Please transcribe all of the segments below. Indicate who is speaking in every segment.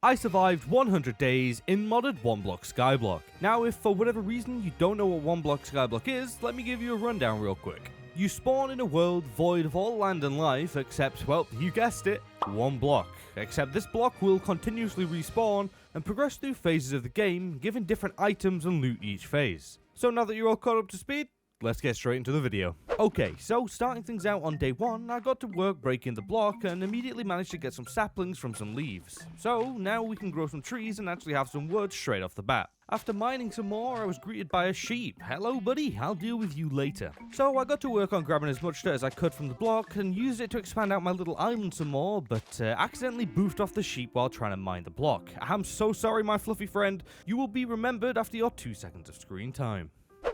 Speaker 1: I survived 100 days in modded 1-block skyblock. Now if for whatever reason you don't know what 1-block skyblock is, let me give you a rundown real quick. You spawn in a world void of all land and life except, well, you guessed it, 1 block. Except this block will continuously respawn and progress through phases of the game, giving different items and loot each phase. So now that you're all caught up to speed, let's get straight into the video. Okay, so starting things out on day 1, I got to work breaking the block and immediately managed to get some saplings from some leaves. So now we can grow some trees and actually have some wood straight off the bat. After mining some more, I was greeted by a sheep. Hello buddy, I'll deal with you later. So I got to work on grabbing as much dirt as I could from the block and used it to expand out my little island some more, but accidentally boofed off the sheep while trying to mine the block. I'm so sorry my fluffy friend, you will be remembered after your 2 seconds of screen time.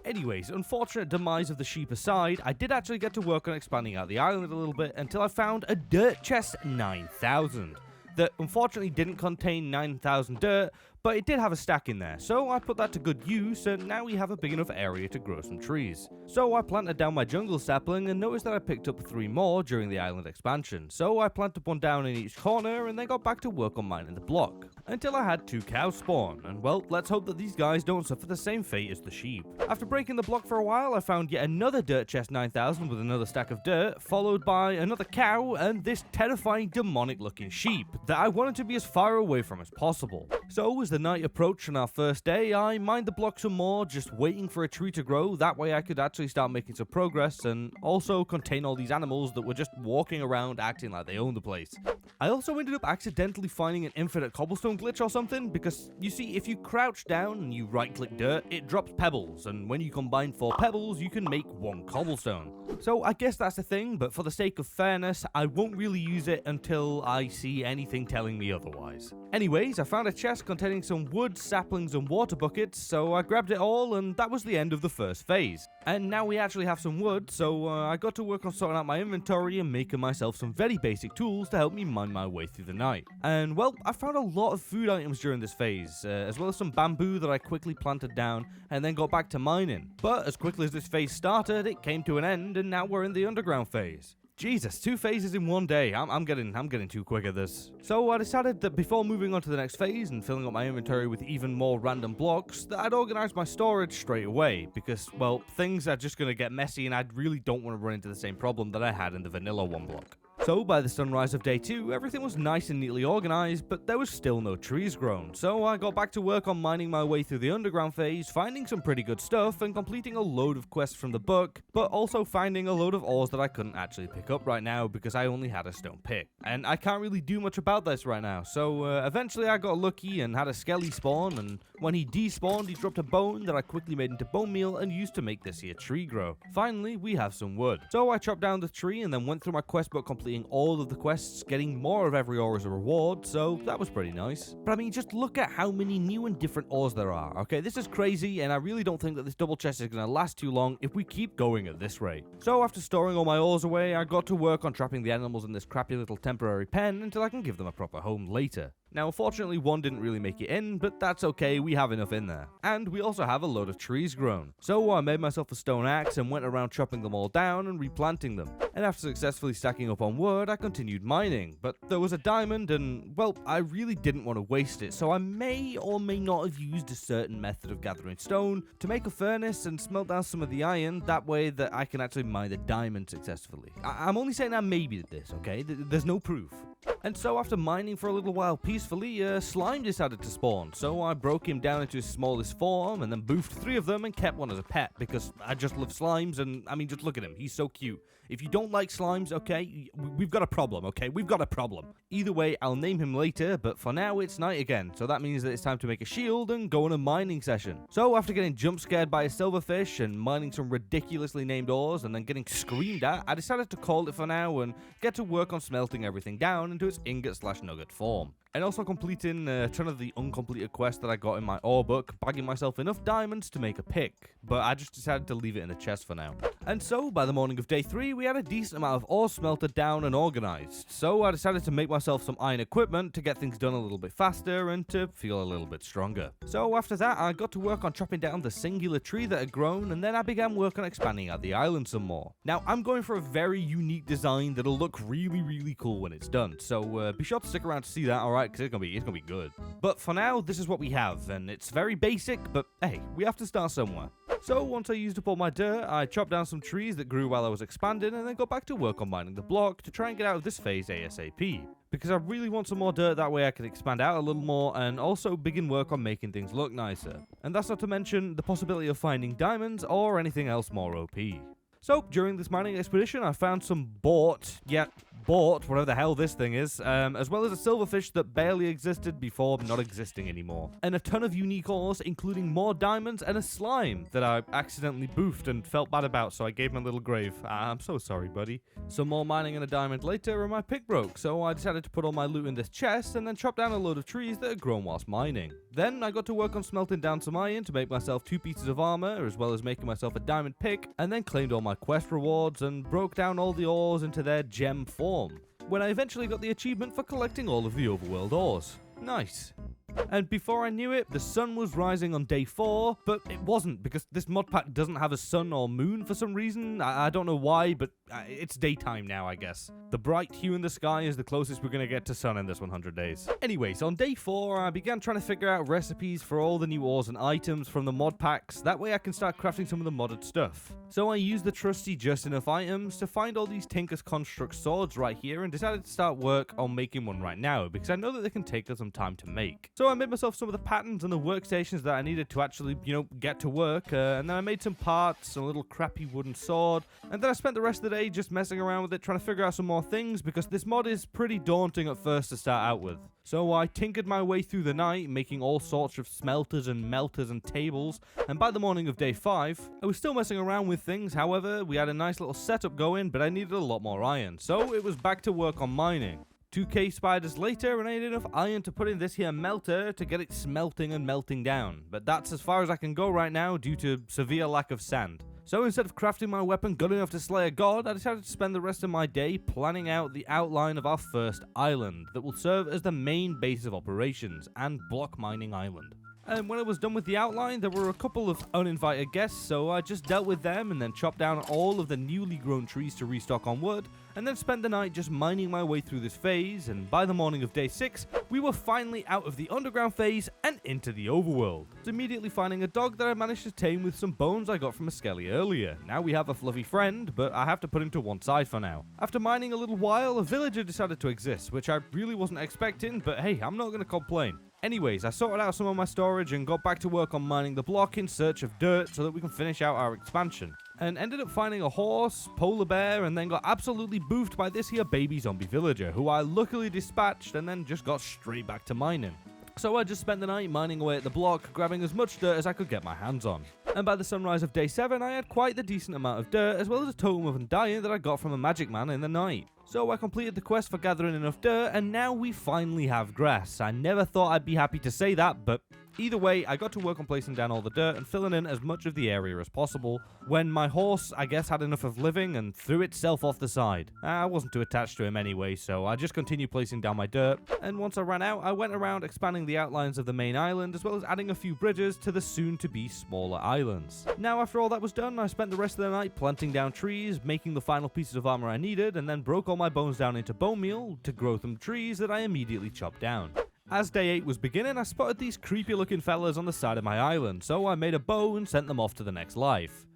Speaker 1: Anyways, unfortunate demise of the sheep aside, I did actually get to work on expanding out the island a little bit until I found a dirt chest 9000. That unfortunately didn't contain 9,000 dirt, but it did have a stack in there, so I put that to good use, and now we have a big enough area to grow some trees. So I planted down my jungle sapling and noticed that I picked up 3 more during the island expansion, so I planted one down in each corner and then got back to work on mining the block, until I had 2 cows spawn, and well, let's hope that these guys don't suffer the same fate as the sheep. After breaking the block for a while, I found yet another dirt chest 9000 with another stack of dirt, followed by another cow and this terrifying demonic looking sheep that I wanted to be as far away from as possible. So as the night approached on our first day, I mined the block some more, just waiting for a tree to grow, that way I could actually start making some progress and also contain all these animals that were just walking around acting like they owned the place. I also ended up accidentally finding an infinite cobblestone glitch or something, because you see, if you crouch down and you right click dirt, it drops pebbles, and when you combine 4 pebbles you can make 1 cobblestone. So I guess that's the thing, but for the sake of fairness, I won't really use it until I see anything telling me otherwise. Anyways, I found a chest containing some wood, saplings and water buckets, so I grabbed it all and that was the end of the first phase. And now we actually have some wood, so I got to work on sorting out my inventory and making myself some very basic tools to help me mine my way through the night. And well, I found a lot of food items during this phase, as well as some bamboo that I quickly planted down and then got back to mining. But as quickly as this phase started, it came to an end and now we're in the underground phase. Jesus, 2 phases in 1 day. I'm getting too quick at this. So I decided that before moving on to the next phase and filling up my inventory with even more random blocks, that I'd organize my storage straight away, because, well, things are just gonna get messy and I really don't want to run into the same problem that I had in the vanilla 1 block. So by the sunrise of day 2, everything was nice and neatly organized, but there was still no trees grown, so I got back to work on mining my way through the underground phase, finding some pretty good stuff and completing a load of quests from the book, but also finding a load of ores that I couldn't actually pick up right now because I only had a stone pick. And I can't really do much about this right now, so eventually I got lucky and had a skelly spawn, and when he despawned he dropped a bone that I quickly made into bone meal and used to make this here tree grow. Finally, we have some wood. So I chopped down the tree and then went through my quest book completing all of the quests, getting more of every ore as a reward, so that was pretty nice. But I mean, just look at how many new and different ores there are, okay? This is crazy, and I really don't think that this double chest is going to last too long if we keep going at this rate. So after storing all my ores away, I got to work on trapping the animals in this crappy little temporary pen until I can give them a proper home later. Now, unfortunately, 1 didn't really make it in, but that's okay, we have enough in there. And we also have a load of trees grown. So I made myself a stone axe and went around chopping them all down and replanting them. And after successfully stacking up on wood, I continued mining. But there was a diamond and, well, I really didn't want to waste it, so I may or may not have used a certain method of gathering stone to make a furnace and smelt down some of the iron, that way that I can actually mine the diamond successfully. I'm only saying I maybe did this, okay? There's no proof. And so after mining for a little while peacefully, slime decided to spawn, so I broke him down into his smallest form and then boofed 3 of them and kept 1 as a pet, because I just love slimes and, I mean, just look at him, he's so cute. If you don't like slimes, okay, we've got a problem, okay, we've got a problem. Either way, I'll name him later, but for now it's night again, so that means that it's time to make a shield and go on a mining session. So after getting jump scared by a silverfish and mining some ridiculously named ores and then getting screamed at, I decided to call it for now and get to work on smelting everything down into its ingot/nugget form. And also completing a ton of the uncompleted quests that I got in my ore book, bagging myself enough diamonds to make a pick, but I just decided to leave it in the chest for now. And so, by the morning of day 3, we had a decent amount of ore smelted down and organized, so I decided to make myself some iron equipment to get things done a little bit faster and to feel a little bit stronger. So after that, I got to work on chopping down the singular tree that had grown, and then I began work on expanding out the island some more. Now, I'm going for a very unique design that'll look really, really cool when it's done, so be sure to stick around to see that, alright? alright, because it's gonna be good. But for now, this is what we have, and it's very basic, but hey, we have to start somewhere. So once I used up all my dirt, I chopped down some trees that grew while I was expanding, and then got back to work on mining the block to try and get out of this phase ASAP. Because I really want some more dirt, that way I can expand out a little more and also begin work on making things look nicer. And that's not to mention the possibility of finding diamonds or anything else more OP. So, during this mining expedition, I found some bought, whatever the hell this thing is, as well as a silverfish that barely existed before not existing anymore. And a ton of unique ores, including more diamonds and a slime that I accidentally boofed and felt bad about, so I gave him a little grave. I'm so sorry, buddy. Some more mining and a diamond later, and my pick broke, so I decided to put all my loot in this chest and then chop down a load of trees that had grown whilst mining. Then I got to work on smelting down some iron to make myself 2 pieces of armor, as well as making myself a diamond pick, and then claimed all my quest rewards and broke down all the ores into their gem form, when I eventually got the achievement for collecting all of the overworld ores. Nice. And before I knew it, the sun was rising on day 4, but it wasn't, because this mod pack doesn't have a sun or moon for some reason. I don't know why, but it's daytime now, I guess. The bright hue in the sky is the closest we're going to get to sun in this 100 days. Anyways, on day 4, I began trying to figure out recipes for all the new ores and items from the mod packs, that way I can start crafting some of the modded stuff. So I used the trusty just enough items to find all these Tinker's Construct swords right here and decided to start work on making one right now, because I know that they can take us some time to make. So I made myself some of the patterns and the workstations that I needed to actually, get to work, and then I made some parts, a little crappy wooden sword, and then I spent the rest of the day just messing around with it, trying to figure out some more things, because this mod is pretty daunting at first to start out with. So I tinkered my way through the night, making all sorts of smelters and melters and tables, and by the morning of day 5, I was still messing around with things. However, we had a nice little setup going, but I needed a lot more iron, so it was back to work on mining. 2k spiders later, and I had enough iron to put in this here melter to get it smelting and melting down, but that's as far as I can go right now due to severe lack of sand. So instead of crafting my weapon good enough to slay a god, I decided to spend the rest of my day planning out the outline of our first island that will serve as the main base of operations and block mining island. And when I was done with the outline, there were a couple of uninvited guests, so I just dealt with them and then chopped down all of the newly grown trees to restock on wood, and then spent the night just mining my way through this phase, and by the morning of day 6, we were finally out of the underground phase and into the overworld. Immediately finding a dog that I managed to tame with some bones I got from a skelly earlier. Now we have a fluffy friend, but I have to put him to one side for now. After mining a little while, a villager decided to exist, which I really wasn't expecting, but hey, I'm not going to complain. Anyways, I sorted out some of my storage and got back to work on mining the block in search of dirt so that we can finish out our expansion. And ended up finding a horse, polar bear, and then got absolutely boofed by this here baby zombie villager, who I luckily dispatched and then just got straight back to mining. So I just spent the night mining away at the block, grabbing as much dirt as I could get my hands on. And by the sunrise of day 7, I had quite the decent amount of dirt, as well as a totem of undying that I got from a magic man in the night. So I completed the quest for gathering enough dirt, and now we finally have grass. I never thought I'd be happy to say that, but either way, I got to work on placing down all the dirt and filling in as much of the area as possible, when my horse, I guess, had enough of living and threw itself off the side. I wasn't too attached to him anyway, so I just continued placing down my dirt, and once I ran out, I went around expanding the outlines of the main island, as well as adding a few bridges to the soon-to-be smaller islands. Now, after all that was done, I spent the rest of the night planting down trees, making the final pieces of armor I needed, and then broke all my bones down into bone meal to grow some trees that I immediately chopped down. As day 8 was beginning, I spotted these creepy looking fellas on the side of my island, so I made a bow and sent them off to the next life.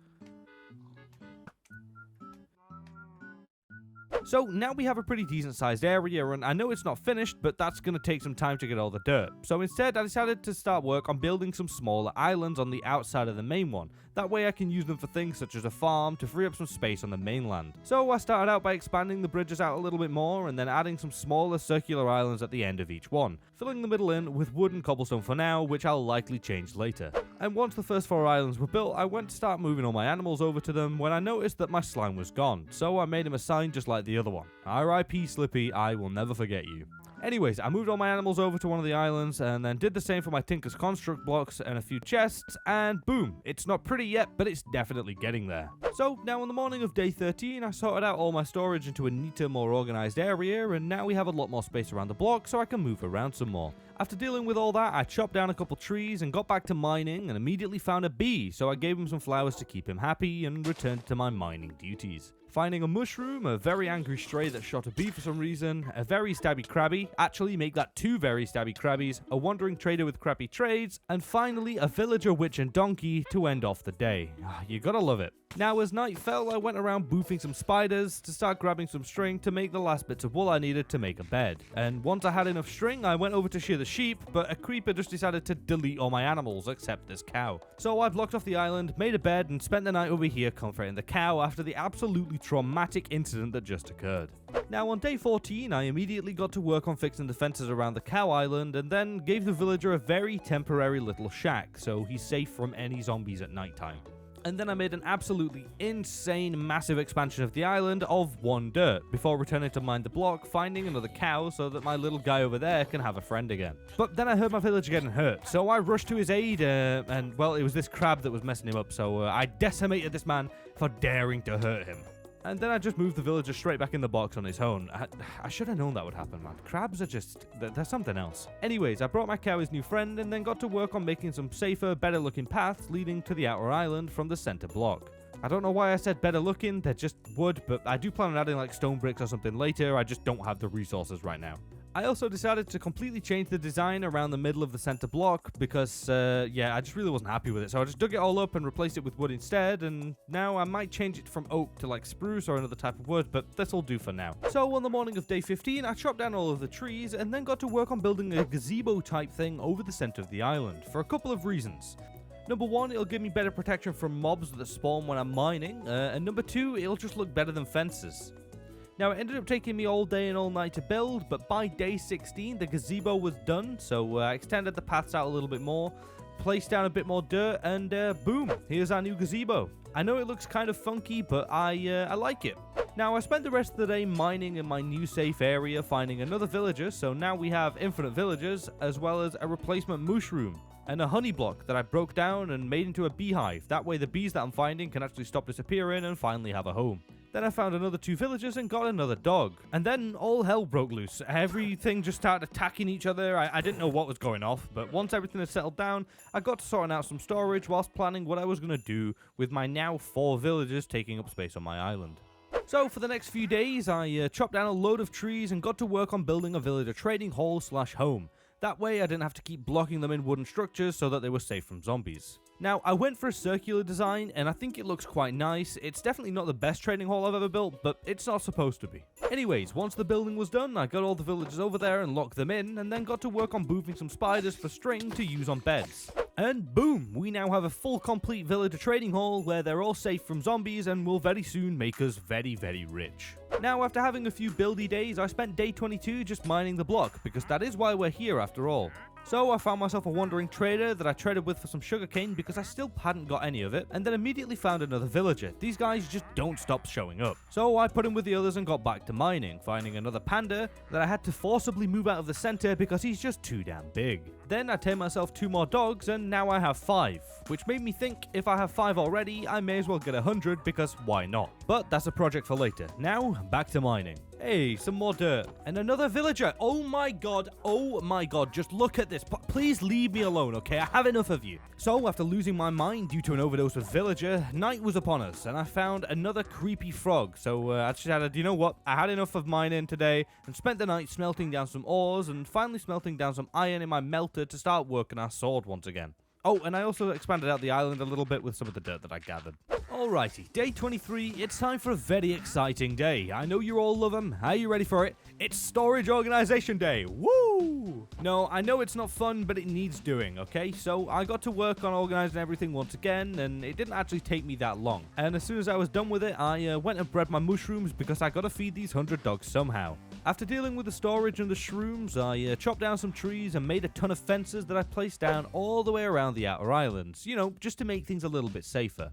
Speaker 1: So now we have a pretty decent sized area, and I know it's not finished, but that's going to take some time to get all the dirt. So instead I decided to start work on building some smaller islands on the outside of the main one. That way I can use them for things such as a farm to free up some space on the mainland. So I started out by expanding the bridges out a little bit more, and then adding some smaller circular islands at the end of each one, filling the middle in with wood and cobblestone for now, which I'll likely change later. And once the first 4 islands were built, I went to start moving all my animals over to them when I noticed that my slime was gone, so I made him a sign just like the other one. R.I.P. Slippy, I will never forget you. Anyways, I moved all my animals over to one of the islands and then did the same for my Tinker's Construct blocks and a few chests, and boom, it's not pretty yet, but it's definitely getting there. So now on the morning of day 13, I sorted out all my storage into a neater, more organized area, and now we have a lot more space around the block so I can move around some more. After dealing with all that, I chopped down a couple trees and got back to mining and immediately found a bee, so I gave him some flowers to keep him happy and returned to my mining duties. finding a mushroom, a very angry stray that shot a bee for some reason, a very stabby crabby, actually make that 2 very stabby crabbies, a wandering trader with crappy trades, and finally a villager, witch, and donkey to end off the day. You gotta love it. Now, as night fell, I went around boofing some spiders to start grabbing some string to make the last bits of wool I needed to make a bed. And once I had enough string, I went over to shear the sheep, but a creeper just decided to delete all my animals except this cow. So I blocked off the island, made a bed, and spent the night over here comforting the cow after the absolutely traumatic incident that just occurred. Now, on day 14, I immediately got to work on fixing the fences around the cow island, and then gave the villager a very temporary little shack, so he's safe from any zombies at nighttime. And then I made an absolutely insane massive expansion of the island of 1 dirt, before returning to mine the block, finding another cow so that my little guy over there can have a friend again. But then I heard my villager getting hurt, so I rushed to his aid, and well, it was this crab that was messing him up, so I decimated this man for daring to hurt him. And then I just moved the villager straight back in the box on his own. I should have known that would happen, man. Crabs are just... they're something else. Anyways, I brought my cow his new friend and then got to work on making some safer, better looking paths leading to the outer island from the center block. I don't know why I said better looking, they're just wood, but I do plan on adding like stone bricks or something later. I just don't have the resources right now. I also decided to completely change the design around the middle of the center block because, yeah, I just really wasn't happy with it. So I just dug it all up and replaced it with wood instead, and now I might change it from oak to like spruce or another type of wood, but this'll do for now. So on the morning of day 15, I chopped down all of the trees and then got to work on building a gazebo type thing over the center of the island for a couple of reasons. Number 1, it'll give me better protection from mobs that spawn when I'm mining, and number 2, it'll just look better than fences. Now, it ended up taking me all day and all night to build, but by day 16, the gazebo was done, so I extended the paths out a little bit more, placed down a bit more dirt, and boom, here's our new gazebo. I know it looks kind of funky, but I like it. Now, I spent the rest of the day mining in my new safe area, finding another villager, so now we have infinite villagers, as well as a replacement mushroom, and a honey block that I broke down and made into a beehive. That way the bees that I'm finding can actually stop disappearing and finally have a home. Then I found another 2 villagers and got another dog. And then all hell broke loose. Everything just started attacking each other. I didn't know what was going off, but once everything had settled down, I got to sorting out some storage whilst planning what I was going to do with my now 4 villagers taking up space on my island. So for the next few days, I chopped down a load of trees and got to work on building a villager trading hall / home. That way I didn't have to keep blocking them in wooden structures so that they were safe from zombies. Now, I went for a circular design, and I think it looks quite nice. It's definitely not the best trading hall I've ever built, but it's not supposed to be. Anyways, once the building was done, I got all the villagers over there and locked them in, and then got to work on boofing some spiders for string to use on beds. And boom, we now have a full complete villager trading hall where they're all safe from zombies and will very soon make us very, very rich. Now, after having a few buildy days, I spent day 22 just mining the block, because that is why we're here after all. So I found myself a wandering trader that I traded with for some sugarcane because I still hadn't got any of it, and then immediately found another villager. These guys just don't stop showing up. So I put him with the others and got back to mining, finding another panda that I had to forcibly move out of the center because he's just too damn big. Then I tamed myself 2 more dogs and now I have 5, which made me think if I have 5 already, I may as well get 100 because why not? But that's a project for later. Now, back to mining. Hey, some more dirt. And another villager. Oh my god, just look at this. Please leave me alone, okay? I have enough of you. So, after losing my mind due to an overdose of villager, night was upon us, and I found another creepy frog. So, I decided, you know what? I had enough of mining today, and spent the night smelting down some ores, and finally smelting down some iron in my melter to start working our sword once again. Oh, and I also expanded out the island a little bit with some of the dirt that I gathered. Alrighty, day 23, it's time for a very exciting day. I know you all love them. Are you ready for it? It's Storage Organization Day. Woo! No, I know it's not fun, but it needs doing, okay? So I got to work on organizing everything once again, and it didn't actually take me that long. And as soon as I was done with it, I went and bred my mushrooms because I gotta feed these 100 dogs somehow. After dealing with the storage and the shrooms, I chopped down some trees and made a ton of fences that I placed down all the way around the outer islands, you know, just to make things a little bit safer.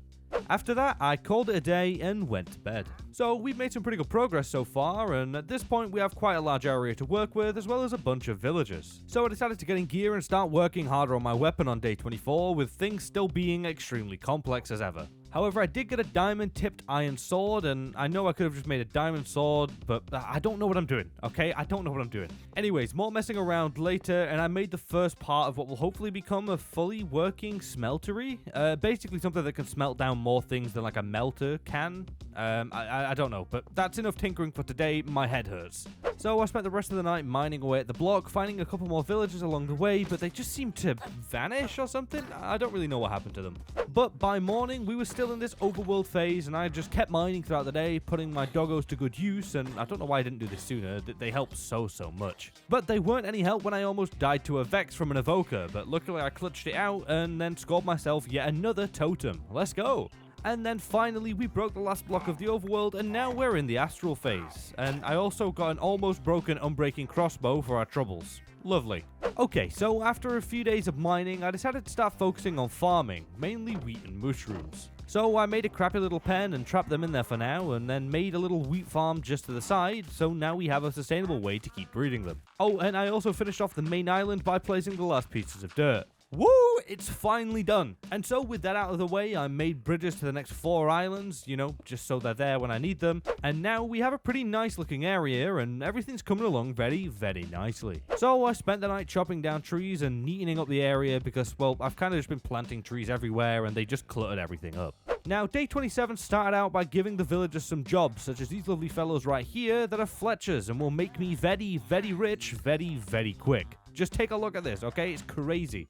Speaker 1: After that, I called it a day and went to bed. So we've made some pretty good progress so far, and at this point we have quite a large area to work with, as well as a bunch of villagers. So I decided to get in gear and start working harder on my weapon on day 24, with things still being extremely complex as ever. However, I did get a diamond tipped iron sword, and I know I could have just made a diamond sword, but I don't know what I'm doing, okay? I don't know what I'm doing. Anyways, more messing around later, and I made the first part of what will hopefully become a fully working smeltery. Basically something that can smelt down more things than like a melter can. I don't know, but that's enough tinkering for today. My head hurts. So I spent the rest of the night mining away at the block, finding a couple more villagers along the way, but they just seemed to vanish or something. I don't really know what happened to them. But by morning, we were still in this overworld phase, and I just kept mining throughout the day, putting my doggos to good use, and I don't know why I didn't do this sooner. They help so much. But they weren't any help when I almost died to a Vex from an evoker, but luckily I clutched it out and then scored myself yet another totem. Let's go! And then finally we broke the last block of the overworld, and now we're in the astral phase. And I also got an almost broken unbreaking crossbow for our troubles. Lovely. Okay, so after a few days of mining, I decided to start focusing on farming, mainly wheat and mushrooms. So I made a crappy little pen and trapped them in there for now, and then made a little wheat farm just to the side, so now we have a sustainable way to keep breeding them. Oh, and I also finished off the main island by placing the last pieces of dirt. Woo! It's finally done. And so with that out of the way, I made bridges to the next 4 islands, you know, just so they're there when I need them. And now we have a pretty nice looking area, and everything's coming along very nicely. So I spent the night chopping down trees and neatening up the area because, well, I've kind of just been planting trees everywhere and they just cluttered everything up. Now, day 27 started out by giving the villagers some jobs, such as these lovely fellows right here that are Fletchers and will make me very rich very quick. Just take a look at this, okay? It's crazy.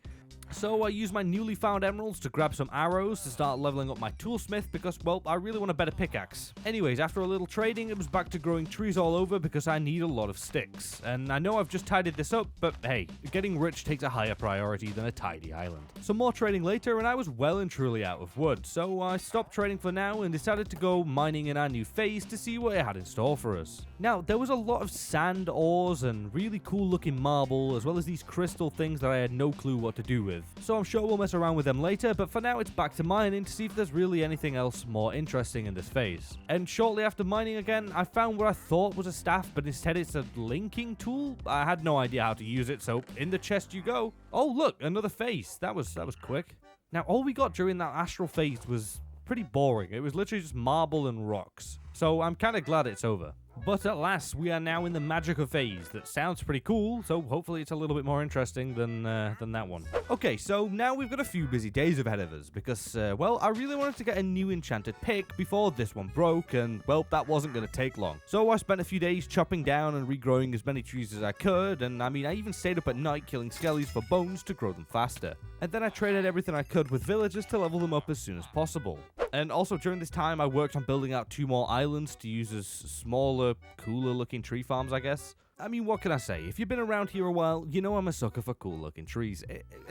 Speaker 1: So I used my newly found emeralds to grab some arrows to start leveling up my toolsmith because, well, I really want a better pickaxe. Anyways, after a little trading, it was back to growing trees all over because I need a lot of sticks. And I know I've just tidied this up, but hey, getting rich takes a higher priority than a tidy island. Some more trading later, and I was well and truly out of wood, so I stopped trading for now and decided to go mining in our new phase to see what it had in store for us. Now, there was a lot of sand ores and really cool looking marble, as well as these crystal things that I had no clue what to do with. So I'm sure we'll mess around with them later, but for now it's back to mining to see if there's really anything else more interesting in this phase. And shortly after mining again, I found what I thought was a staff, but instead it's a linking tool. I had no idea how to use it, so in the chest you go. Oh look, another face. That was quick. Now all we got during that astral phase was pretty boring. It was literally just marble and rocks. So I'm kind of glad it's over. But at last, we are now in the magical phase. That sounds pretty cool, so hopefully it's a little bit more interesting than that one. Okay, so now we've got a few busy days ahead of us, because, well, I really wanted to get a new enchanted pick before this one broke, and, well, that wasn't going to take long. So I spent a few days chopping down and regrowing as many trees as I could, and I mean, I even stayed up at night killing skellies for bones to grow them faster. And then I traded everything I could with villagers to level them up as soon as possible. And also during this time, I worked on building out 2 more islands to use as smaller, cooler looking tree farms, I guess. I mean, what can I say? If you've been around here a while, you know I'm a sucker for cool looking trees.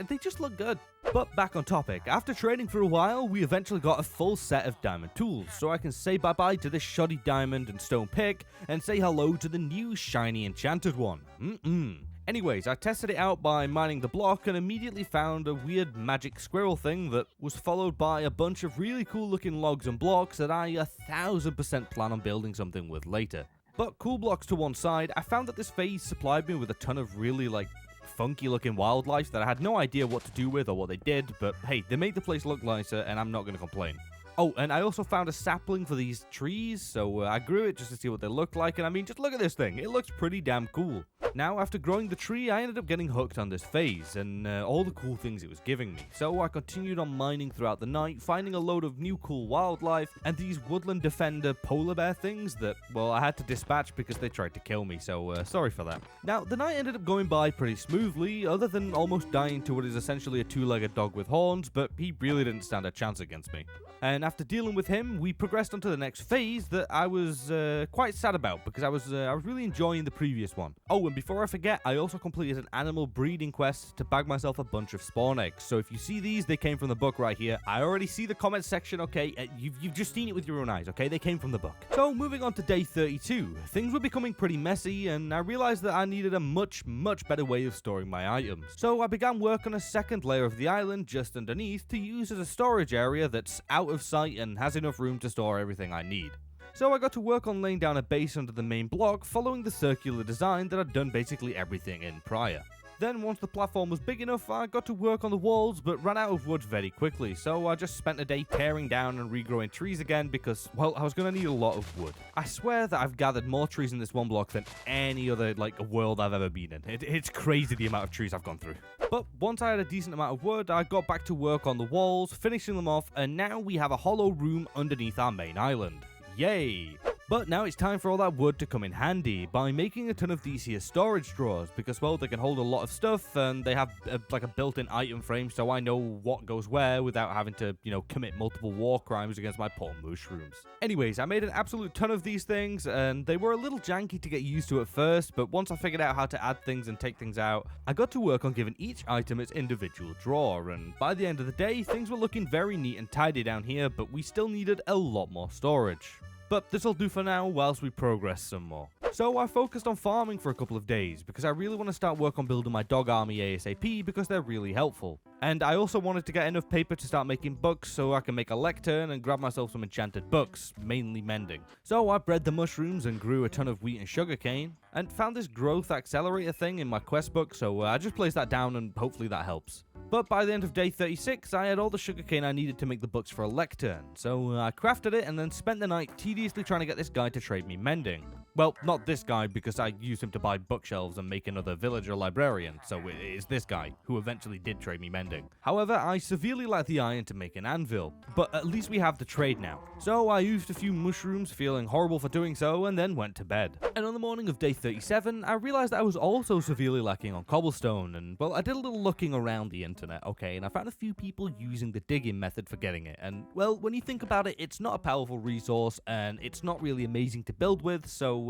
Speaker 1: They just look good. But back on topic, after trading for a while, we eventually got a full set of diamond tools, so I can say bye-bye to this shoddy diamond and stone pick, and say hello to the new shiny enchanted one. Anyways, I tested it out by mining the block and immediately found a weird magic squirrel thing that was followed by a bunch of really cool looking logs and blocks that I 1000% plan on building something with later. But cool blocks to one side, I found that this phase supplied me with a ton of really funky looking wildlife that I had no idea what to do with or what they did, but hey, they made the place look nicer and I'm not going to complain. Oh, and I also found a sapling for these trees, so I grew it just to see what they looked like, and I mean, just look at this thing, it looks pretty damn cool. Now, after growing the tree, I ended up getting hooked on this phase, and all the cool things it was giving me. So I continued on mining throughout the night, finding a load of new cool wildlife, and these woodland defender polar bear things that, well, I had to dispatch because they tried to kill me, so sorry for that. Now, the night ended up going by pretty smoothly, other than almost dying to what is essentially a 2-legged dog with horns, but he really didn't stand a chance against me. And after dealing with him, we progressed onto the next phase that I was quite sad about because I was really enjoying the previous one. Oh, and before I forget, I also completed an animal breeding quest to bag myself a bunch of spawn eggs. So if you see these, they came from the book right here. I already see the comment section, okay? You've just seen it with your own eyes, okay? They came from the book. So moving on to day 32, things were becoming pretty messy, and I realized that I needed a much better way of storing my items. So I began work on a second layer of the island just underneath to use as a storage area that's out of sight and has enough room to store everything I need. So I got to work on laying down a base under the main block following the circular design that I'd done basically everything in prior. Then once the platform was big enough, I got to work on the walls, but ran out of wood very quickly, so I just spent a day tearing down and regrowing trees again because, well, I was going to need a lot of wood. I swear that I've gathered more trees in this one block than any other, world I've ever been in. It's crazy the amount of trees I've gone through. But once I had a decent amount of wood, I got back to work on the walls, finishing them off, and now we have a hollow room underneath our main island. Yay! But now it's time for all that wood to come in handy by making a ton of these here storage drawers because, well, they can hold a lot of stuff and they have a built-in item frame so I know what goes where without having to, commit multiple war crimes against my poor mushrooms. Anyways, I made an absolute ton of these things and they were a little janky to get used to at first, but once I figured out how to add things and take things out, I got to work on giving each item its individual drawer, and by the end of the day, things were looking very neat and tidy down here, but we still needed a lot more storage. But this'll do for now whilst we progress some more. So I focused on farming for a couple of days because I really want to start work on building my dog army ASAP because they're really helpful. And I also wanted to get enough paper to start making books so I can make a lectern and grab myself some enchanted books, mainly mending. So I bred the mushrooms and grew a ton of wheat and sugarcane and found this growth accelerator thing in my quest book, so I just placed that down and hopefully that helps. But by the end of day 36, I had all the sugarcane I needed to make the books for a lectern, so I crafted it and then spent the night tediously trying to get this guy to trade me mending. Well, not this guy because I used him to buy bookshelves and make another villager librarian, so it is this guy, who eventually did trade me mending. However, I severely lacked the iron to make an anvil, but at least we have the trade now. So I used a few mushrooms, feeling horrible for doing so, and then went to bed. And on the morning of day 37, I realized that I was also severely lacking on cobblestone, and well, I did a little looking around the internet, okay, and I found a few people using the digging method for getting it, and well, when you think about it, it's not a powerful resource, and it's not really amazing to build with, so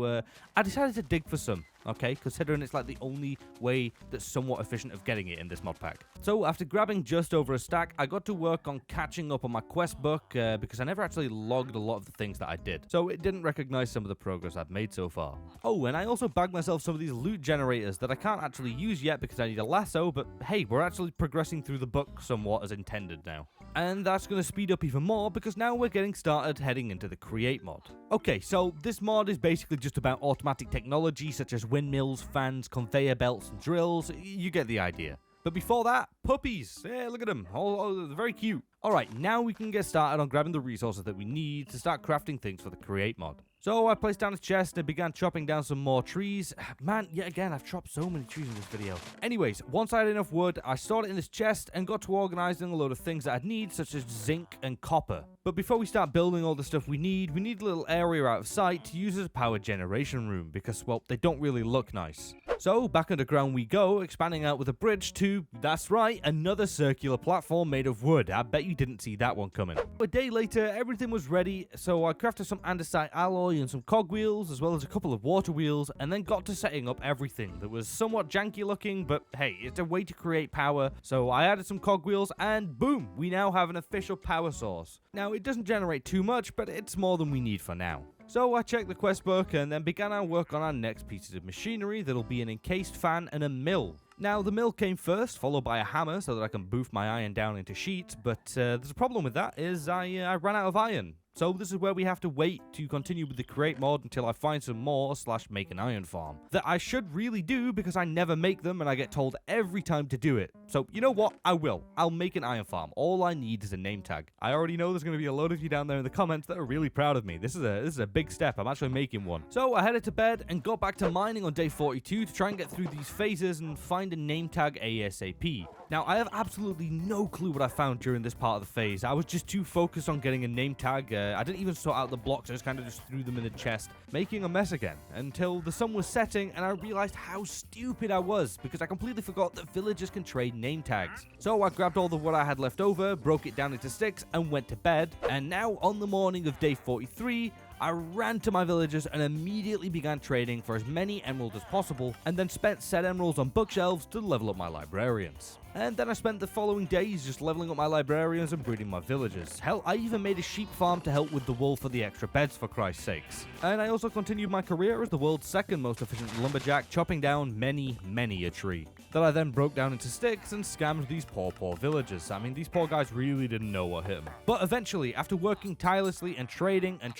Speaker 1: I decided to dig for some, okay, considering it's like the only way that's somewhat efficient of getting it in this mod pack. So after grabbing just over a stack, I got to work on catching up on my quest book because I never actually logged a lot of the things that I did, so it didn't recognize some of the progress I've made so far. Oh, and I also bagged myself some of these loot generators that I can't actually use yet because I need a lasso, but hey, we're actually progressing through the book somewhat as intended now. And that's going to speed up even more because now we're getting started heading into the create mod. Okay, so this mod is basically just about automatic technology such as windmills, fans, conveyor belts, and drills. You get the idea. But before that, puppies. Yeah, look at them. Oh, they're very cute. Alright, now we can get started on grabbing the resources that we need to start crafting things for the create mod. So I placed down a chest and began chopping down some more trees. Man, yet again, I've chopped so many trees in this video. Anyways, once I had enough wood, I stored it in this chest and got to organizing a load of things that I'd need, such as zinc and copper. But before we start building all the stuff we need a little area out of sight to use as a power generation room because, well, they don't really look nice. So back underground we go, expanding out with a bridge to, that's right, another circular platform made of wood. I bet you didn't see that one coming. A day later, everything was ready, so I crafted some andesite alloy and some cogwheels, as well as a couple of water wheels, and then got to setting up everything that was somewhat janky looking, but hey, it's a way to create power, so I added some cogwheels, and boom, we now have an official power source. Now, it doesn't generate too much, but it's more than we need for now. So I checked the quest book and then began our work on our next pieces of machinery that'll be an encased fan and a mill. Now, the mill came first, followed by a hammer so that I can boof my iron down into sheets, but there's a problem with that, is I ran out of iron. So this is where we have to wait to continue with the create mod until I find some more / make an iron farm. That I should really do because I never make them and I get told every time to do it. So you know what? I will. I'll make an iron farm. All I need is a name tag. I already know there's going to be a load of you down there in the comments that are really proud of me. This is a big step. I'm actually making one. So I headed to bed and got back to mining on day 42 to try and get through these phases and find a name tag ASAP. Now, I have absolutely no clue what I found during this part of the phase. I was just too focused on getting a name tag. I didn't even sort out the blocks. I just kind of threw them in the chest, making a mess again, until the sun was setting and I realized how stupid I was because I completely forgot that villagers can trade name tags. So I grabbed all the wood I had left over, broke it down into sticks, and went to bed. And now, on the morning of day 43, I ran to my villagers and immediately began trading for as many emeralds as possible, and then spent said emeralds on bookshelves to level up my librarians. And then I spent the following days just leveling up my librarians and breeding my villagers. Hell, I even made a sheep farm to help with the wool for the extra beds, for Christ's sakes. And I also continued my career as the world's second most efficient lumberjack, chopping down many a tree. That I then broke down into sticks and scammed these poor villagers. I mean, these poor guys really didn't know what hit them. But eventually, after working tirelessly and trading and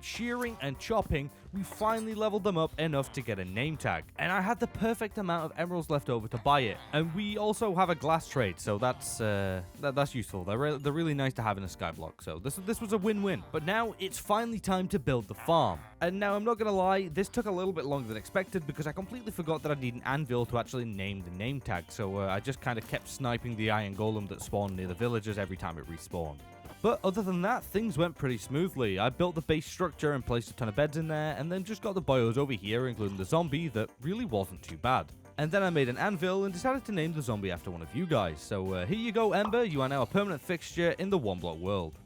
Speaker 1: shearing and chopping, we finally leveled them up enough to get a name tag. And I had the perfect amount of emeralds left over to buy it. And we also have a glass trade, so that's useful. They're really nice to have in a skyblock, so this was a win-win. But now it's finally time to build the farm. And now I'm not gonna lie, this took a little bit longer than expected because I completely forgot that I need an anvil to actually name the name tag, so I just kind of kept sniping the iron golem that spawned near the villagers every time it respawned. But other than that, things went pretty smoothly. I built the base structure and placed a ton of beds in there, and then just got the bios over here, including the zombie, that really wasn't too bad. And then I made an anvil and decided to name the zombie after one of you guys. So here you go, Ember, you are now a permanent fixture in the one block world.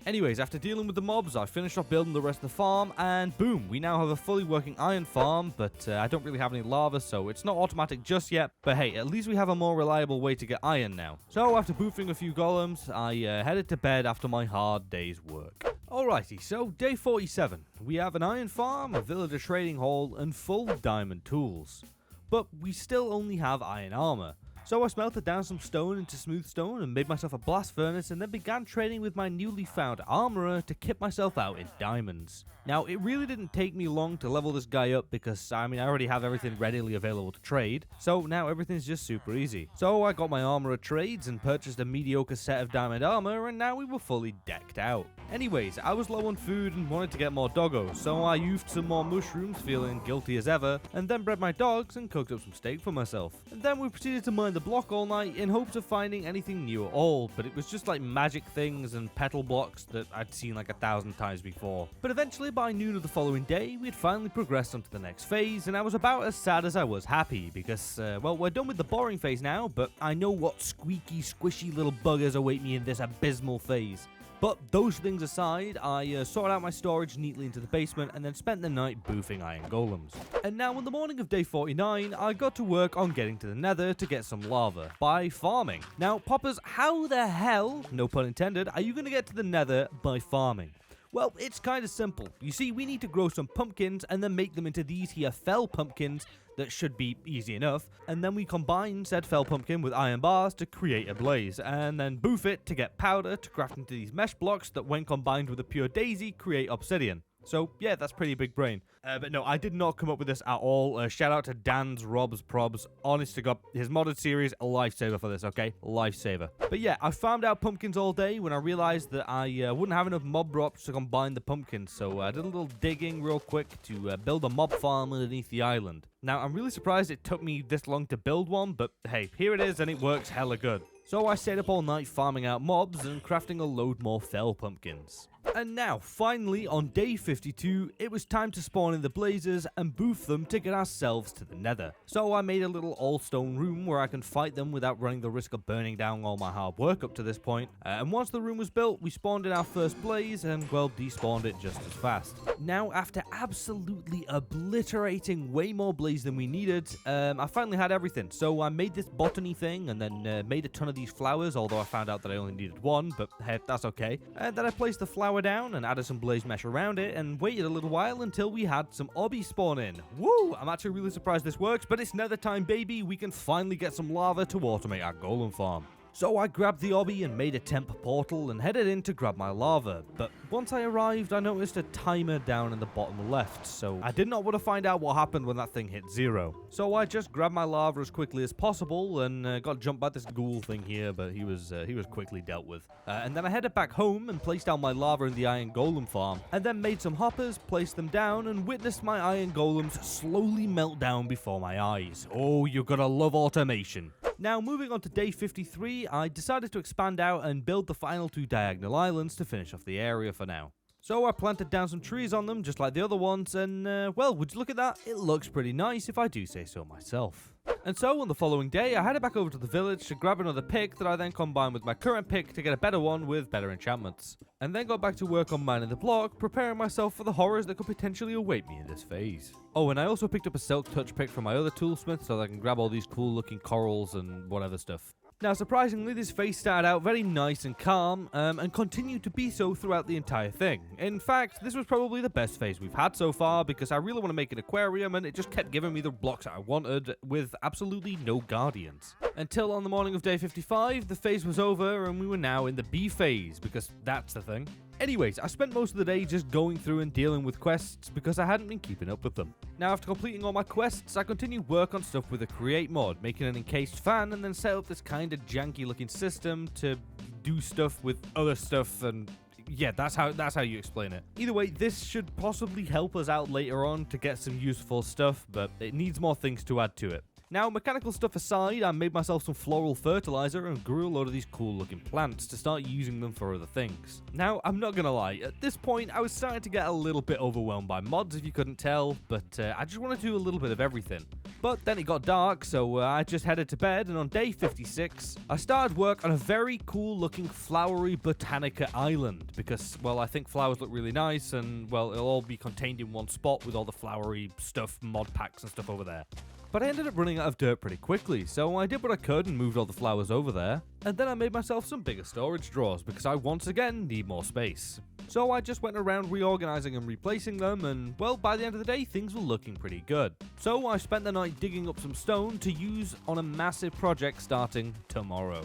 Speaker 1: Anyways, after dealing with the mobs, I finished off building the rest of the farm, and boom, we now have a fully working iron farm, but I don't really have any lava, so it's not automatic just yet, but hey, at least we have a more reliable way to get iron now. So after boofing a few golems, I headed to bed after my hard day's work. Alrighty, so day 47. We have an iron farm, a villager trading hall, and full diamond tools. But we still only have iron armor. So I smelted down some stone into smooth stone and made myself a blast furnace, and then began trading with my newly found armorer to kit myself out in diamonds. Now, it really didn't take me long to level this guy up because, I already have everything readily available to trade, so now everything's just super easy. So I got my armorer trades and purchased a mediocre set of diamond armor, and now we were fully decked out. Anyways, I was low on food and wanted to get more doggos, so I used some more mushrooms, feeling guilty as ever, and then bred my dogs and cooked up some steak for myself. And then we proceeded to mine the block all night in hopes of finding anything new at all, but it was just like magic things and petal blocks that I'd seen like 1,000 times before. But eventually by noon of the following day, we had finally progressed onto the next phase, and I was about as sad as I was happy because, well, we're done with the boring phase now, but I know what squeaky, squishy little buggers await me in this abysmal phase. But those things aside, I sorted out my storage neatly into the basement and then spent the night boofing iron golems. And now on the morning of day 49, I got to work on getting to the nether to get some lava by farming. Now, poppers, how the hell, no pun intended, are you going to get to the nether by farming? Well, it's kind of simple. You see, we need to grow some pumpkins and then make them into these here fell pumpkins that should be easy enough, and then we combine said fell pumpkin with iron bars to create a blaze, and then boof it to get powder to craft into these mesh blocks that when combined with a pure daisy create obsidian. So yeah, that's pretty big brain. But no, I did not come up with this at all. Shout out to Dan's Rob's Probs. Honest to God, his modded series, a lifesaver for this, okay? Lifesaver. But yeah, I farmed out pumpkins all day when I realized that I wouldn't have enough mob drops to combine the pumpkins. So I did a little digging real quick to build a mob farm underneath the island. Now, I'm really surprised it took me this long to build one, but hey, here it is and it works hella good. So I stayed up all night farming out mobs and crafting a load more fell pumpkins. And now, finally, on day 52, it was time to spawn in the blazes and boof them to get ourselves to the nether. So I made a little all-stone room where I can fight them without running the risk of burning down all my hard work up to this point. And once the room was built, we spawned in our first blaze and, well, despawned it just as fast. Now, after absolutely obliterating way more blaze than we needed, I finally had everything. So I made this botany thing and then made a ton of these flowers, although I found out that I only needed one, but hey, that's okay. And then I placed the flower down and added some blaze mesh around it and waited a little while until we had some obby spawn in. Woo! I'm actually really surprised this works, but it's nether time, baby. We can finally get some lava to automate our golem farm. So I grabbed the obby and made a temp portal and headed in to grab my lava, but once I arrived I noticed a timer down in the bottom left, so I did not want to find out what happened when that thing hit 0. So I just grabbed my lava as quickly as possible and got jumped by this ghoul thing here, but he was quickly dealt with. And then I headed back home and placed down my lava in the iron golem farm, and then made some hoppers, placed them down, and witnessed my iron golems slowly melt down before my eyes. Oh, you're gonna love automation. Now, moving on to day 53, I decided to expand out and build the final 2 diagonal islands to finish off the area for now. So I planted down some trees on them, just like the other ones, and, well, would you look at that? It looks pretty nice if I do say so myself. And so, on the following day, I headed back over to the village to grab another pick that I then combined with my current pick to get a better one with better enchantments. And then got back to work on mining the block, preparing myself for the horrors that could potentially await me in this phase. Oh, and I also picked up a silk touch pick from my other toolsmith so that I can grab all these cool looking corals and whatever stuff. Now, surprisingly, this phase started out very nice and calm, and continued to be so throughout the entire thing. In fact, this was probably the best phase we've had so far, because I really want to make an aquarium, and it just kept giving me the blocks that I wanted, with absolutely no guardians. Until on the morning of day 55, the phase was over, and we were now in the B phase, because that's the thing. Anyways, I spent most of the day just going through and dealing with quests because I hadn't been keeping up with them. Now after completing all my quests, I continued work on stuff with the create mod, making an encased fan and then set up this kind of janky looking system to do stuff with other stuff, and yeah, that's how you explain it. Either way, this should possibly help us out later on to get some useful stuff, but it needs more things to add to it. Now, mechanical stuff aside, I made myself some floral fertilizer and grew a load of these cool looking plants to start using them for other things. Now, I'm not gonna lie, at this point I was starting to get a little bit overwhelmed by mods if you couldn't tell, but I just want to do a little bit of everything. But then it got dark, so I just headed to bed, and on day 56, I started work on a very cool looking flowery Botanica island, because, well, I think flowers look really nice, and, well, it'll all be contained in one spot with all the flowery stuff, mod packs and stuff over there. But I ended up running out of dirt pretty quickly, so I did what I could and moved all the flowers over there. And then I made myself some bigger storage drawers because I once again need more space. So I just went around reorganizing and replacing them, and well, by the end of the day, things were looking pretty good. So I spent the night digging up some stone to use on a massive project starting tomorrow.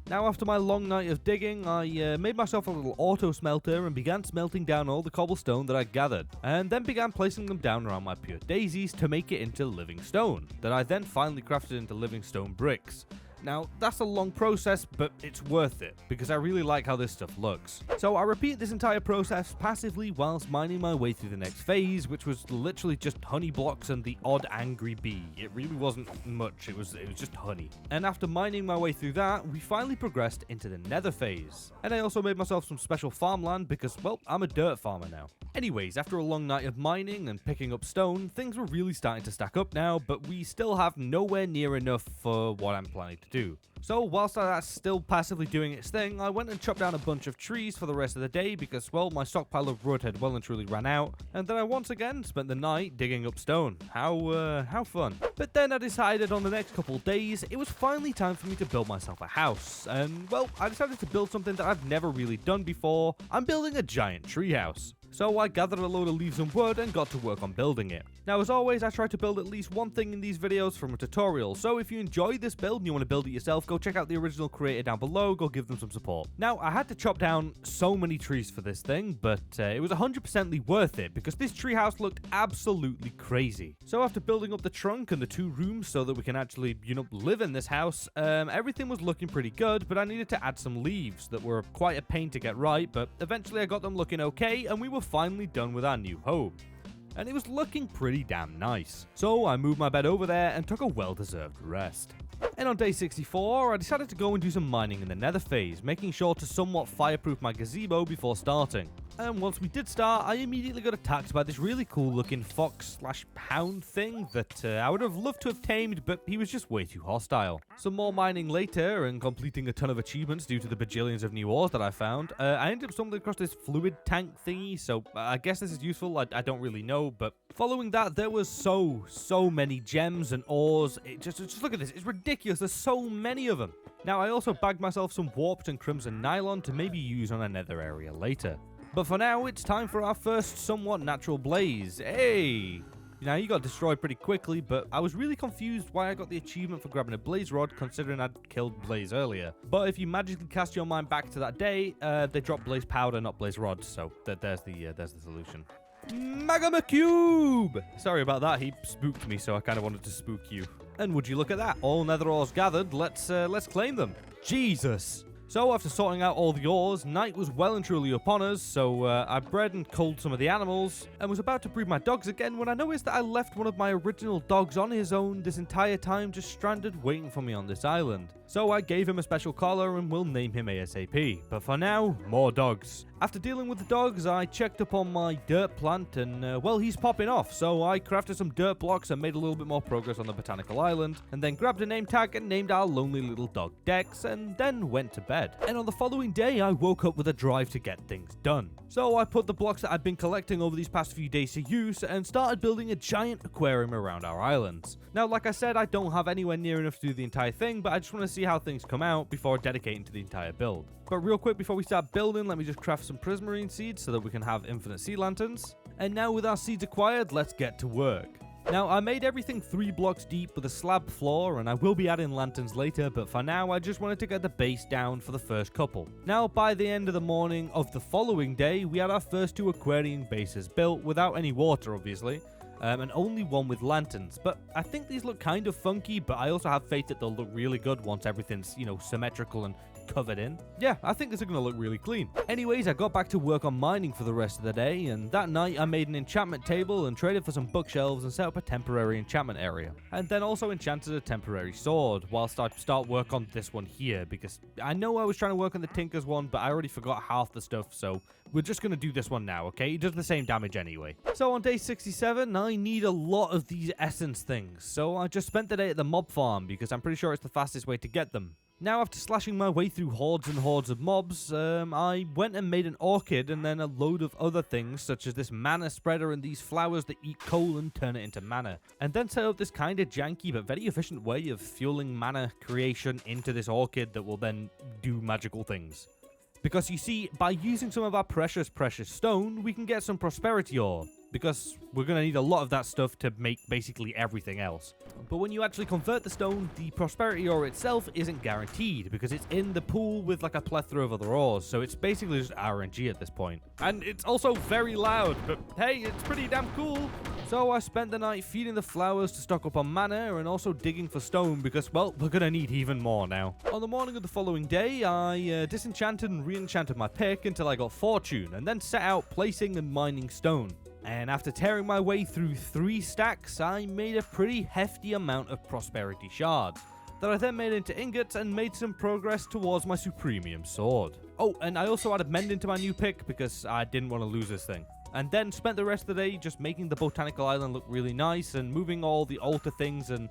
Speaker 1: Now after my long night of digging, I made myself a little auto smelter and began smelting down all the cobblestone that I gathered, and then began placing them down around my pure daisies to make it into living stone, that I then finally crafted into living stone bricks. Now, that's a long process, but it's worth it, because I really like how this stuff looks. So I repeat this entire process passively whilst mining my way through the next phase, which was literally just honey blocks and the odd angry bee. It really wasn't much, it was just honey. And after mining my way through that, we finally progressed into the nether phase. And I also made myself some special farmland because, well, I'm a dirt farmer now. Anyways, after a long night of mining and picking up stone, things were really starting to stack up now, but we still have nowhere near enough for what I'm planning to do. So whilst that's still passively doing its thing, I went and chopped down a bunch of trees for the rest of the day because, well, my stockpile of wood had well and truly ran out, and then I once again spent the night digging up stone. How fun. But then I decided on the next couple days it was finally time for me to build myself a house, and well, I decided to build something that I've never really done before. I'm building a giant treehouse. So I gathered a load of leaves and wood and got to work on building it. Now as always, I try to build at least one thing in these videos from a tutorial, so if you enjoy this build and you want to build it yourself, go check out the original creator down below, go give them some support. Now I had to chop down so many trees for this thing, but it was 100% worth it because this treehouse looked absolutely crazy. So after building up the trunk and the 2 rooms so that we can actually, live in this house, everything was looking pretty good, but I needed to add some leaves that were quite a pain to get right, but eventually I got them looking okay and we were finally done with our new home. And it was looking pretty damn nice. So I moved my bed over there and took a well-deserved rest. And on day 64, I decided to go and do some mining in the nether phase, making sure to somewhat fireproof my gazebo before starting. And once we did start, I immediately got attacked by this really cool looking fox/hound thing that I would have loved to have tamed, but he was just way too hostile. Some more mining later and completing a ton of achievements due to the bajillions of new ores that I found, I ended up stumbling across this fluid tank thingy, so I guess this is useful, I don't really know, but following that there was so many gems and ores. Just look at this, it's ridiculous, there's so many of them. Now I also bagged myself some warped and crimson nylon to maybe use on a nether area later. But for now, it's time for our first somewhat natural blaze. Hey! Now, you got destroyed pretty quickly, but I was really confused why I got the achievement for grabbing a blaze rod, considering I'd killed Blaze earlier. But if you magically cast your mind back to that day, they drop blaze powder, not blaze rods, so there's the solution. Magma Cube! Sorry about that, he spooked me, so I kind of wanted to spook you. And would you look at that, all nether ores gathered, let's claim them. Jesus! So after sorting out all the ores, night was well and truly upon us, so I bred and culled some of the animals, and was about to breed my dogs again when I noticed that I left one of my original dogs on his own this entire time, just stranded waiting for me on this island. So I gave him a special collar and will name him ASAP, but for now, more dogs. After dealing with the dogs, I checked up on my dirt plant and, well, he's popping off, so I crafted some dirt blocks and made a little bit more progress on the botanical island, and then grabbed a name tag and named our lonely little dog Dex, and then went to bed. And on the following day, I woke up with a drive to get things done. So I put the blocks that I'd been collecting over these past few days to use and started building a giant aquarium around our islands. Now, like I said, I don't have anywhere near enough to do the entire thing, but I just want to see how things come out before dedicating to the entire build. But real quick, before we start building, let me just craft some prismarine seeds so that we can have infinite sea lanterns. And now with our seeds acquired, let's get to work. Now, I made everything 3 blocks deep with a slab floor, and I will be adding lanterns later, but for now I just wanted to get the base down for the first couple. Now, by the end of the morning of the following day, we had our first 2 aquarium bases built without any water, obviously. And only one with lanterns, but I think these look kind of funky, but I also have faith that they'll look really good once everything's, symmetrical and covered in. Yeah, I think this is going to look really clean. Anyways, I got back to work on mining for the rest of the day, and that night I made an enchantment table and traded for some bookshelves and set up a temporary enchantment area. And then also enchanted a temporary sword, whilst I start work on this one here, because I know I was trying to work on the Tinker's one, but I already forgot half the stuff, so we're just going to do this one now, okay? It does the same damage anyway. So on day 67, I need a lot of these essence things, so I just spent the day at the mob farm, because I'm pretty sure it's the fastest way to get them. Now, after slashing my way through hordes and hordes of mobs, I went and made an orchid and then a load of other things, such as this mana spreader and these flowers that eat coal and turn it into mana. And then set up this kind of janky but very efficient way of fueling mana creation into this orchid that will then do magical things. Because you see, by using some of our precious stone, we can get some prosperity ore. Because we're going to need a lot of that stuff to make basically everything else. But when you actually convert the stone, the prosperity ore itself isn't guaranteed, because it's in the pool with like a plethora of other ores, so it's basically just RNG at this point. And it's also very loud, but hey, it's pretty damn cool. So I spent the night feeding the flowers to stock up on mana, and also digging for stone, because, well, we're going to need even more now. On the morning of the following day, I disenchanted and re-enchanted my pick until I got fortune, and then set out placing and mining stone. And after tearing my way through 3 stacks, I made a pretty hefty amount of prosperity shards, that I then made into ingots and made some progress towards my supremium sword. Oh, and I also added mend into my new pick because I didn't want to lose this thing. And then spent the rest of the day just making the botanical island look really nice and moving all the altar things and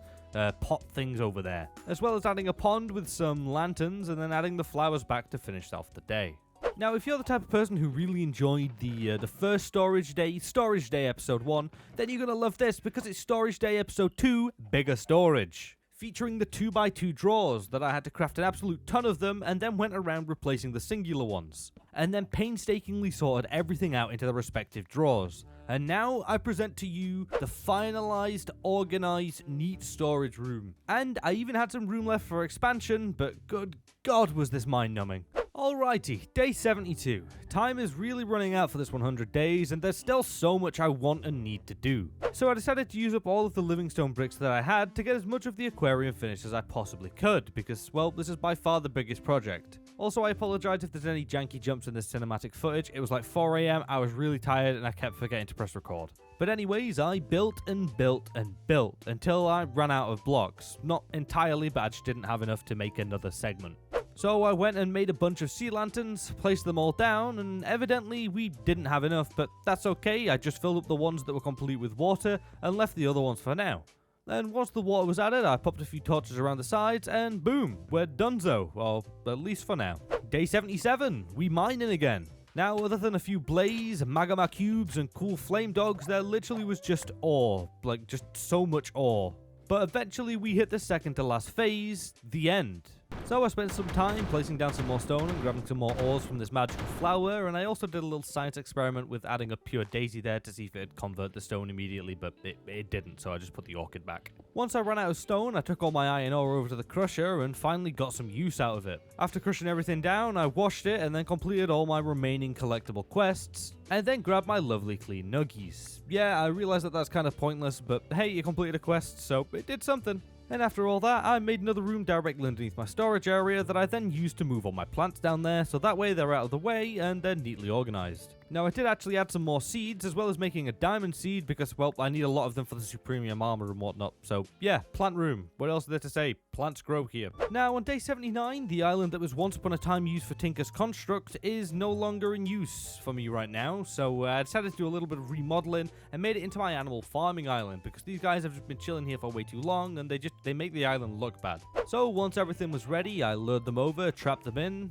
Speaker 1: pot things over there, as well as adding a pond with some lanterns and then adding the flowers back to finish off the day. Now, if you're the type of person who really enjoyed the first Storage Day episode 1, then you're going to love this because it's Storage Day episode 2, Bigger Storage, featuring the 2x2 drawers that I had to craft an absolute ton of them and then went around replacing the singular ones, and then painstakingly sorted everything out into the respective drawers. And now I present to you the finalized, organized, neat storage room. And I even had some room left for expansion, but good God was this mind-numbing. Alrighty, day 72. Time is really running out for this 100 days, and there's still so much I want and need to do. So I decided to use up all of the livingstone bricks that I had to get as much of the aquarium finished as I possibly could, because, well, this is by far the biggest project. Also, I apologize if there's any janky jumps in this cinematic footage. It was like 4 AM, I was really tired, and I kept forgetting to press record. But anyways, I built and built and built until I ran out of blocks. Not entirely, but I just didn't have enough to make another segment. So I went and made a bunch of sea lanterns, placed them all down, and evidently we didn't have enough, but that's okay. I just filled up the ones that were complete with water and left the other ones for now. Then once the water was added, I popped a few torches around the sides, and boom, we're donezo. Well, at least for now. Day 77, we mining again. Now, other than a few blaze, magma cubes, and cool flame dogs, there literally was just ore. Like, just so much ore. But eventually we hit the second to last phase, the end. So I spent some time placing down some more stone and grabbing some more ores from this magical flower, and I also did a little science experiment with adding a pure daisy there to see if it'd convert the stone immediately, but it didn't, so I just put the orchid back. Once I ran out of stone, I took all my iron ore over to the crusher and finally got some use out of it. After crushing everything down, I washed it and then completed all my remaining collectible quests, and then grabbed my lovely clean nuggies. Yeah, I realized that that's kind of pointless, but hey, you completed a quest, so it did something. And after all that, I made another room directly underneath my storage area that I then used to move all my plants down there, so that way they're out of the way and they're neatly organized. Now, I did actually add some more seeds, as well as making a diamond seed, because, well, I need a lot of them for the supremium armor and whatnot. So, yeah, plant room. What else is there to say? Plants grow here. Now, on day 79, the island that was once upon a time used for Tinker's Construct is no longer in use for me right now, so I decided to do a little bit of remodeling and made it into my animal farming island, because these guys have just been chilling here for way too long, and they make the island look bad. So, once everything was ready, I lured them over, trapped them in,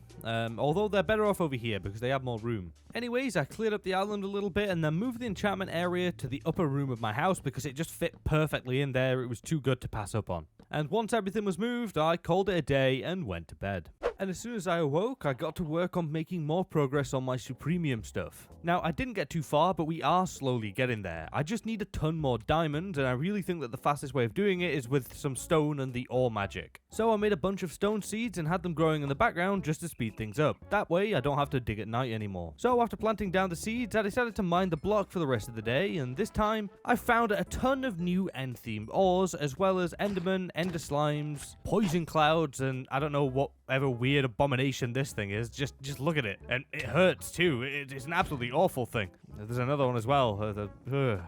Speaker 1: although they're better off over here, because they have more room. Anyways, I cleared up the island a little bit and then moved the enchantment area to the upper room of my house because it just fit perfectly in there. It was too good to pass up on. And once everything was moved, I called it a day and went to bed. And as soon as I awoke, I got to work on making more progress on my Supremium stuff. Now, I didn't get too far, but we are slowly getting there. I just need a ton more diamonds, and I really think that the fastest way of doing it is with some stone and the ore magic. So I made a bunch of stone seeds and had them growing in the background just to speed things up. That way, I don't have to dig at night anymore. So after planting down the seeds, I decided to mine the block for the rest of the day, and this time, I found a ton of new end-themed ores, as well as endermen, ender slimes, poison clouds, and I don't know whatever weird abomination this thing is. Just look at it, and it hurts too. It's an absolutely awful thing. There's another one as well.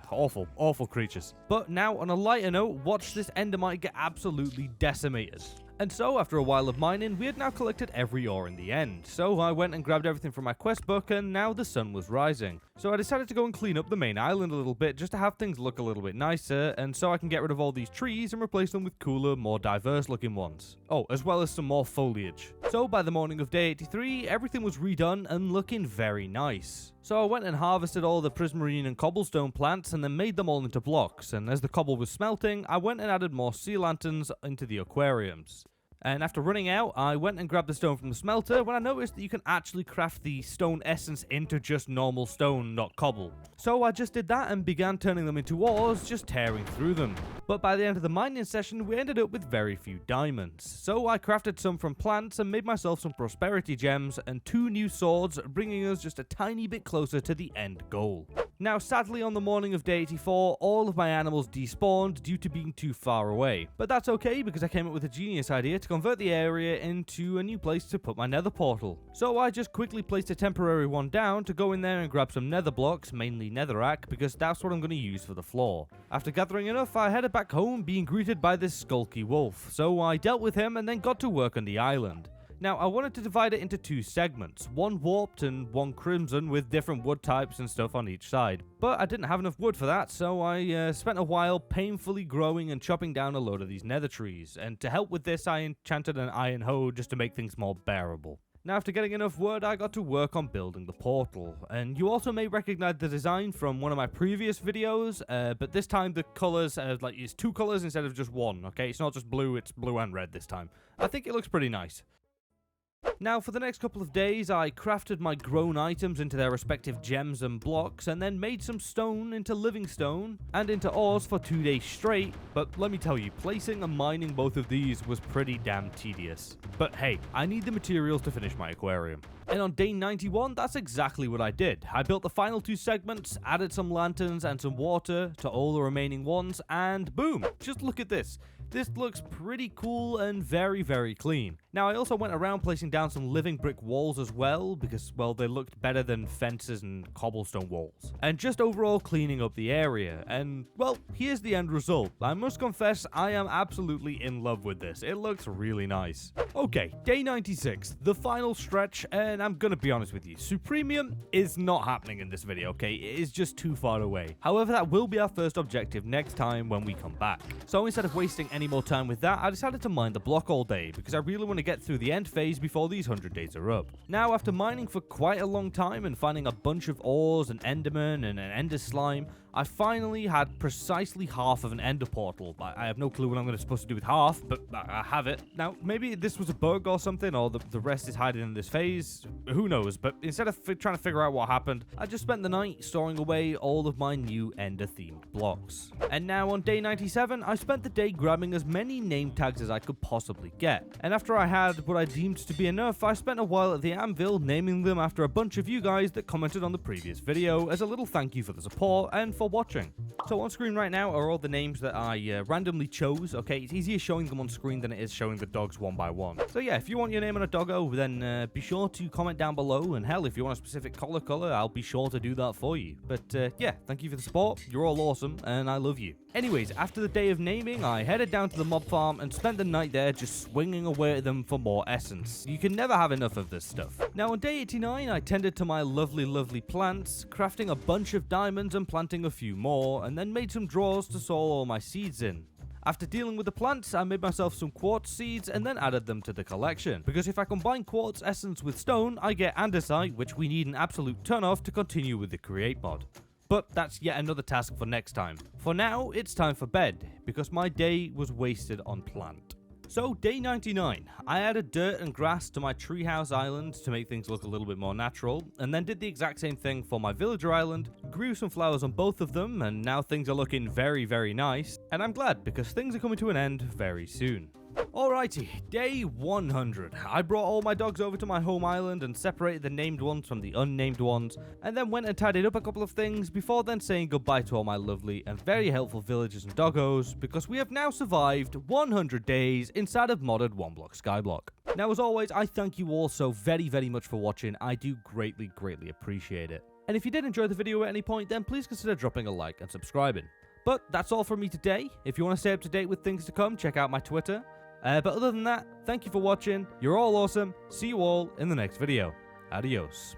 Speaker 1: Awful creatures. But now, on a lighter note, watch this endermite get absolutely decimated. And so, after a while of mining, we had now collected every ore in the end. So I went and grabbed everything from my quest book, and now the sun was rising. So I decided to go and clean up the main island a little bit, just to have things look a little bit nicer, and so I can get rid of all these trees and replace them with cooler, more diverse looking ones. Oh, as well as some more foliage. So by the morning of day 83, everything was redone and looking very nice. So I went and harvested all the prismarine and cobblestone plants and then made them all into blocks, and as the cobble was smelting, I went and added more sea lanterns into the aquariums. And after running out, I went and grabbed the stone from the smelter when I noticed that you can actually craft the stone essence into just normal stone, not cobble. So I just did that and began turning them into ores, just tearing through them. But by the end of the mining session, we ended up with very few diamonds. So I crafted some from plants and made myself some prosperity gems and 2 new swords, bringing us just a tiny bit closer to the end goal. Now, sadly, on the morning of day 84, all of my animals despawned due to being too far away. But that's okay, because I came up with a genius idea to convert the area into a new place to put my nether portal. So I just quickly placed a temporary one down to go in there and grab some nether blocks, mainly netherrack, because that's what I'm going to use for the floor. After gathering enough, I headed back home being greeted by this skulky wolf. So I dealt with him and then got to work on the island. Now, I wanted to divide it into 2 segments, one warped and one crimson with different wood types and stuff on each side. But I didn't have enough wood for that, so I spent a while painfully growing and chopping down a load of these nether trees. And to help with this, I enchanted an iron hoe just to make things more bearable. Now, after getting enough wood, I got to work on building the portal. And you also may recognize the design from one of my previous videos, but this time the colors, it's 2 colors instead of just 1, okay? It's not just blue, it's blue and red this time. I think it looks pretty nice. Now, for the next couple of days, I crafted my grown items into their respective gems and blocks, and then made some stone into living stone, and into ores for 2 days straight, but let me tell you, placing and mining both of these was pretty damn tedious. But hey, I need the materials to finish my aquarium. And on day 91, that's exactly what I did. I built the final 2 segments, added some lanterns and some water to all the remaining ones, and boom, just look at this. This looks pretty cool and very, very clean. Now, I also went around placing down some living brick walls as well, because, well, they looked better than fences and cobblestone walls. And just overall cleaning up the area. And, well, here's the end result. I must confess, I am absolutely in love with this. It looks really nice. Okay, day 96, the final stretch, and I'm gonna be honest with you, Supremium is not happening in this video, okay? It is just too far away. However, that will be our first objective next time when we come back. So instead of wasting any more time with that, I decided to mine the block all day, because I really want to get through the end phase before these 100 days are up. Now, after mining for quite a long time and finding a bunch of ores, an enderman, and an ender slime, I finally had precisely half of an ender portal. I have no clue what I'm supposed to do with half, but I have it. Now, maybe this was a bug or something, or the rest is hiding in this phase. Who knows? But instead of trying to figure out what happened, I just spent the night storing away all of my new ender-themed blocks. And now on day 97, I spent the day grabbing as many name tags as I could possibly get. And after I had what I deemed to be enough, I spent a while at the anvil naming them after a bunch of you guys that commented on the previous video as a little thank you for the support and for watching. So on screen right now are all the names that I randomly chose. Okay, it's easier showing them on screen than it is showing the dogs one by one. So yeah, if you want your name on a doggo, then be sure to comment down below, and hell, if you want a specific color, I'll be sure to do that for you. But yeah, thank you for the support. You're all awesome, and I love you. Anyways, after the day of naming, I headed down to the mob farm and spent the night there just swinging away at them for more essence. You can never have enough of this stuff. Now on day 89, I tended to my lovely plants, crafting a bunch of diamonds and planting a few more, and then made some drawers to store all my seeds in. After dealing with the plants, I made myself some quartz seeds and then added them to the collection, because if I combine quartz essence with stone, I get andesite, which we need an absolute ton of to continue with the create mod. But that's yet another task for next time. For now, it's time for bed, because my day was wasted on plant. So, day 99. I added dirt and grass to my treehouse island to make things look a little bit more natural, and then did the exact same thing for my villager island, grew some flowers on both of them, and now things are looking very, very nice, and I'm glad because things are coming to an end very soon. Alrighty, day 100. I brought all my dogs over to my home island and separated the named ones from the unnamed ones, and then went and tidied up a couple of things before then saying goodbye to all my lovely and very helpful villagers and doggos, because we have now survived 100 days inside of modded 1-block skyblock. Now, as always, I thank you all so very, very much for watching. I do greatly, greatly appreciate it. And if you did enjoy the video at any point, then please consider dropping a like and subscribing. But that's all from me today. If you want to stay up to date with things to come, check out my Twitter. But other than that, thank you for watching. You're all awesome. See you all in the next video. Adios.